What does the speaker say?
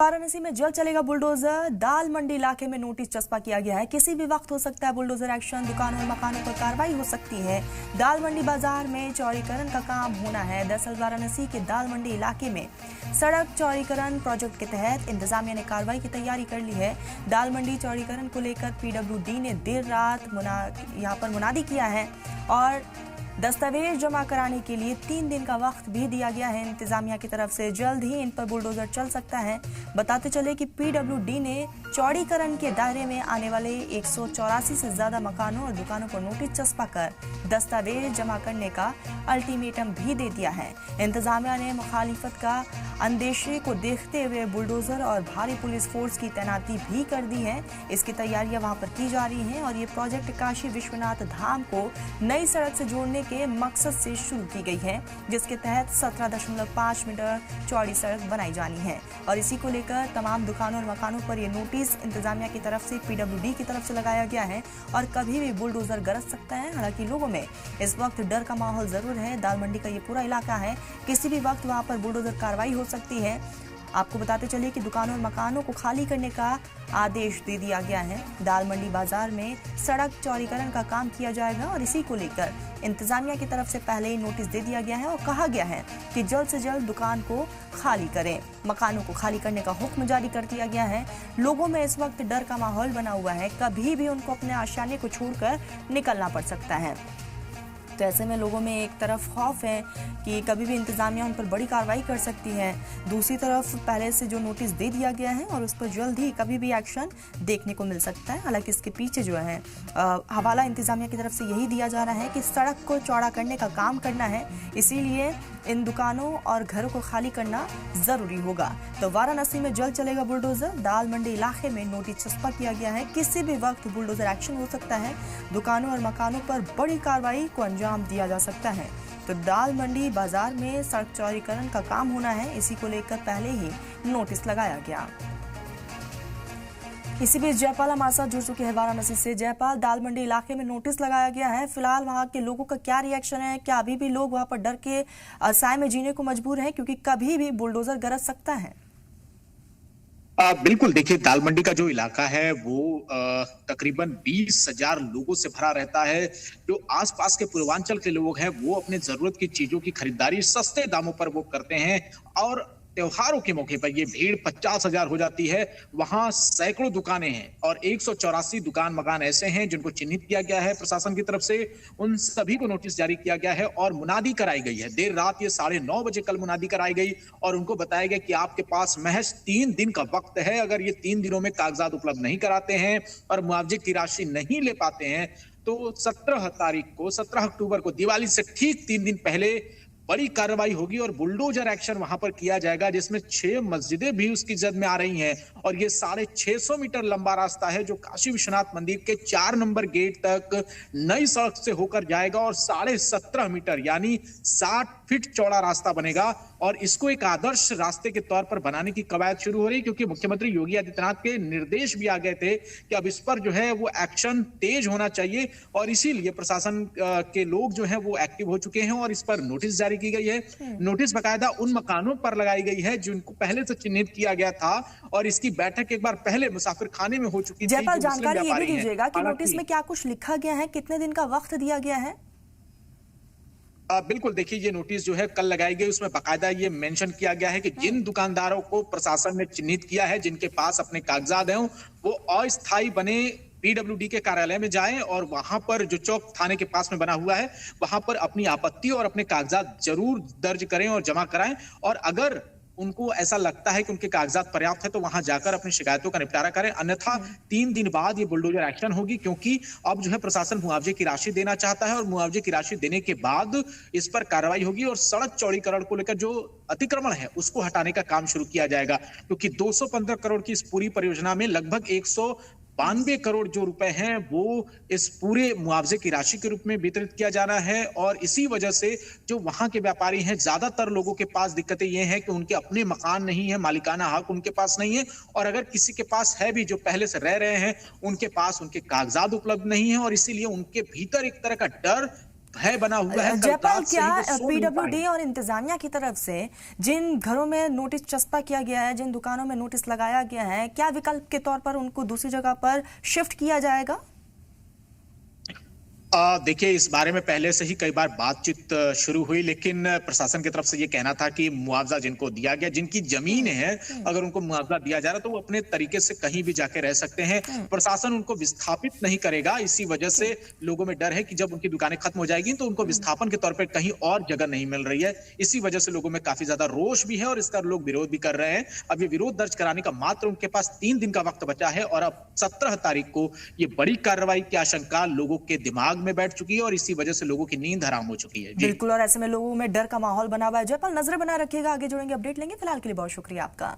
वाराणसी में जल्द चलेगा बुलडोजर। दाल मंडी इलाके में नोटिस चस्पा किया गया है। किसी भी वक्त हो सकता है बुलडोजर एक्शन। दुकानों और मकानों पर कार्रवाई हो सकती है। दाल मंडी बाजार में चौड़ीकरण का काम होना है। दरअसल वाराणसी के दाल मंडी इलाके में सड़क चौड़ीकरण प्रोजेक्ट के तहत इंतजामिया ने कार्रवाई की तैयारी कर ली है। दाल मंडी चौड़ीकरण को लेकर PWD ने देर रात यहाँ पर मुनादी किया है और दस्तावेज जमा कराने के लिए 3 दिन का वक्त भी दिया गया है इंतजामिया की तरफ से। जल्द ही इन पर बुलडोजर चल सकता है। बताते चले कि PWD ने चौड़ीकरण के दायरे में आने वाले 184 से ज्यादा मकानों और दुकानों पर नोटिस चस्पा कर दस्तावेज जमा करने का अल्टीमेटम भी दे दिया है। इंतजामिया ने मुखालिफत का अंदेशे को देखते हुए बुलडोजर और भारी पुलिस फोर्स की तैनाती भी कर दी है। इसकी तैयारियां वहां पर की जा रही हैं और ये प्रोजेक्ट काशी विश्वनाथ धाम को नई सड़क से जोड़ने के मकसद से शुरू की गई है, जिसके तहत 17.5 मीटर चौड़ी सड़क बनाई जानी है और इसी को लेकर तमाम दुकानों और मकानों पर यह नोटिस इंतजामिया की तरफ से PWD की तरफ से लगाया गया है और कभी भी बुलडोजर गरज सकता है। हालांकि लोगों में इस वक्त डर का माहौल जरूर है। दाल मंडी का ये पूरा इलाका है, किसी भी वक्त वहां पर बुलडोजर कार्रवाई हो सकती है। आपको बताते चलिए कि दुकानों और मकानों को खाली करने का आदेश दे दिया गया है। दाल मंडी बाजार में सड़क चौड़ीकरण का काम किया जाएगा और इसी को लेकर इंतजामिया की तरफ से पहले ही नोटिस दे दिया गया है और कहा गया है कि जल्द से जल्द दुकान को खाली करें। मकानों को खाली करने का हुक्म जारी कर दिया गया है। लोगों में इस वक्त डर का माहौल बना हुआ है, कभी भी उनको अपने आशियाने को छोड़कर निकलना पड़ सकता है। तो ऐसे में लोगों में एक तरफ खौफ है कि कभी भी इंतजामिया उन पर बड़ी कार्रवाई कर सकती है, दूसरी तरफ पहले से जो नोटिस दे दिया गया है और उस पर जल्द ही कभी भी एक्शन देखने को मिल सकता है। हालांकि इसके पीछे जो है हवाला इंतजामिया की तरफ से यही दिया जा रहा है कि सड़क को चौड़ा करने का काम करना है, इसीलिए इन दुकानों और घरों को खाली करना जरूरी होगा। तो वाराणसी में जल्द चलेगा बुलडोजर। दाल मंडी इलाके में नोटिस चस्पा किया गया है, किसी भी वक्त बुलडोजर एक्शन हो सकता है। दुकानों और मकानों पर बड़ी कार्रवाई को अंजाम दिया जा सकता है। तो दाल मंडी बाजार में सड़क चौड़ीकरण का काम होना है, इसी को लेकर पहले ही नोटिस लगाया गया। इसी बीच जयपाल हमारे साथ जुड़ चुके हैं वाराणसी से। जयपाल, दाल मंडी इलाके में नोटिस लगाया गया है, फिलहाल वहां के लोगों का क्या रिएक्शन है? क्या अभी भी लोग वहां पर डर के साए में जीने को मजबूर हैं क्योंकि कभी भी बुलडोजर गरज सकता है? बिल्कुल, देखिए दाल मंडी का जो इलाका है वो तकरीबन 20,000 लोगों से भरा रहता है। जो आसपास के पूर्वांचल के लोग हैं वो अपने जरूरत की चीजों की खरीदारी सस्ते दामों पर वो करते हैं और त्योहारों के मौके पर ये भीड़ 50,000 हो जाती है। वहां सैकड़ों दुकानें हैं और 184 दुकान मकान ऐसे हैं जिनको चिन्हित किया गया है प्रशासन की तरफ से। उन सभी को नोटिस जारी किया गया है और मुनादी कराई गई है। देर रात ये 9:30 बजे कल मुनादी कराई गई और उनको बताया गया कि आपके पास महज 3 दिन का वक्त है। अगर ये 3 दिनों में कागजात उपलब्ध नहीं कराते हैं और मुआवजे की राशि नहीं ले पाते हैं तो 17 अक्टूबर को दिवाली से ठीक 3 दिन पहले बड़ी कार्रवाई होगी और बुलडोजर एक्शन वहां पर किया जाएगा, जिसमें 6 मस्जिदें भी उसकी जद में आ रही हैं और ये 650 मीटर लंबा रास्ता है जो काशी विश्वनाथ मंदिर के 4 नंबर गेट तक नई सड़क से होकर जाएगा और 17.5 मीटर यानी 60 फीट चौड़ा रास्ता बनेगा और इसको एक आदर्श रास्ते के तौर पर बनाने की कवायद शुरू हो रही, क्योंकि मुख्यमंत्री योगी आदित्यनाथ के निर्देश भी आ गए थे कि अब इस पर जो है वो एक्शन तेज होना चाहिए और इसीलिए प्रशासन के लोग जो है वो एक्टिव हो चुके हैं और इस पर नोटिस जारी की गई है। नोटिस बाकायदा उन मकानों पर लगाई गई है जिनको पहले से चिन्हित किया गया था और इसकी बैठक एक बार पहले मुसाफिर खाने में हो चुकी थी। जयपाल, जानकारी ये भी दीजिएगा कि नोटिस में क्या कुछ लिखा गया है, कितने दिन का वक्त दिया गया है? बिल्कुल, देखिए ये नोटिस जो है कल लगाई गई, उसमें बाकायदा ये मेंशन किया गया है कि जिन दुकानदारों को प्रशासन ने चिन्हित किया है, जिनके पास अपने कागजात हैं, वो अस्थायी बने PWD के कार्यालय में जाएं और वहां पर जो चौक थाने के पास में बना हुआ है वहां पर अपनी आपत्ति और अपने कागजात जरूर दर्ज करें और जमा कराएं और अगर उनको ऐसा लगता है कि उनके कागजात पर्याप्त है तो वहां जाकर अपनी शिकायतों का निपटारा करें। अन्यथा 3 दिन बाद ये बुलडोजर एक्शन होगी, क्योंकि अब जो है प्रशासन मुआवजे की राशि देना चाहता है और मुआवजे की राशि देने के बाद इस पर कार्रवाई होगी और सड़क चौड़ीकरण को लेकर जो अतिक्रमण है उसको हटाने का काम शुरू किया जाएगा, क्योंकि 215 करोड़ की इस पूरी परियोजना में लगभग 192 करोड़ जो रुपए हैं वो इस पूरे मुआवजे की राशि के रूप में वितरित किया जाना है और इसी वजह से जो वहां के व्यापारी हैं, ज्यादातर लोगों के पास दिक्कतें ये हैं कि उनके अपने मकान नहीं है, मालिकाना हक उनके पास नहीं है और अगर किसी के पास है भी जो पहले से रह रहे हैं उनके पास उनके कागजात उपलब्ध नहीं है और इसीलिए उनके भीतर एक तरह का डर भय बना हुआ है। कल जयपाल, रात से ही क्या वो सो नहीं पाए। पीडब्ल्यूडी और इंतजामिया की तरफ से जिन घरों में नोटिस चस्पा किया गया है, जिन दुकानों में नोटिस लगाया गया है, क्या विकल्प के तौर पर उनको दूसरी जगह पर शिफ्ट किया जाएगा? देखिए, इस बारे में पहले से ही कई बार बातचीत शुरू हुई, लेकिन प्रशासन की तरफ से ये कहना था कि मुआवजा जिनको दिया गया, जिनकी जमीन है, अगर उनको मुआवजा दिया जा रहा है तो वो अपने तरीके से कहीं भी जाके रह सकते हैं। प्रशासन उनको विस्थापित नहीं करेगा। इसी वजह से लोगों में डर है कि जब उनकी दुकानें खत्म हो जाएगी तो उनको विस्थापन के तौर पर कहीं और जगह नहीं मिल रही है। इसी वजह से लोगों में काफी ज्यादा रोष भी है और इसका लोग विरोध भी कर रहे हैं। अब ये विरोध दर्ज कराने का मात्र उनके पास 3 दिन का वक्त बचा है और अब 17 तारीख को ये बड़ी कार्रवाई की आशंका लोगों के दिमाग में बैठ चुकी है और इसी वजह से लोगों की नींद हराम हो चुकी है। बिल्कुल, और ऐसे में लोगों में डर का माहौल बना हुआ है। जयपाल, नजर बनाए रखिएगा, आगे जुड़ेंगे, अपडेट लेंगे। फिलहाल के लिए बहुत शुक्रिया आपका।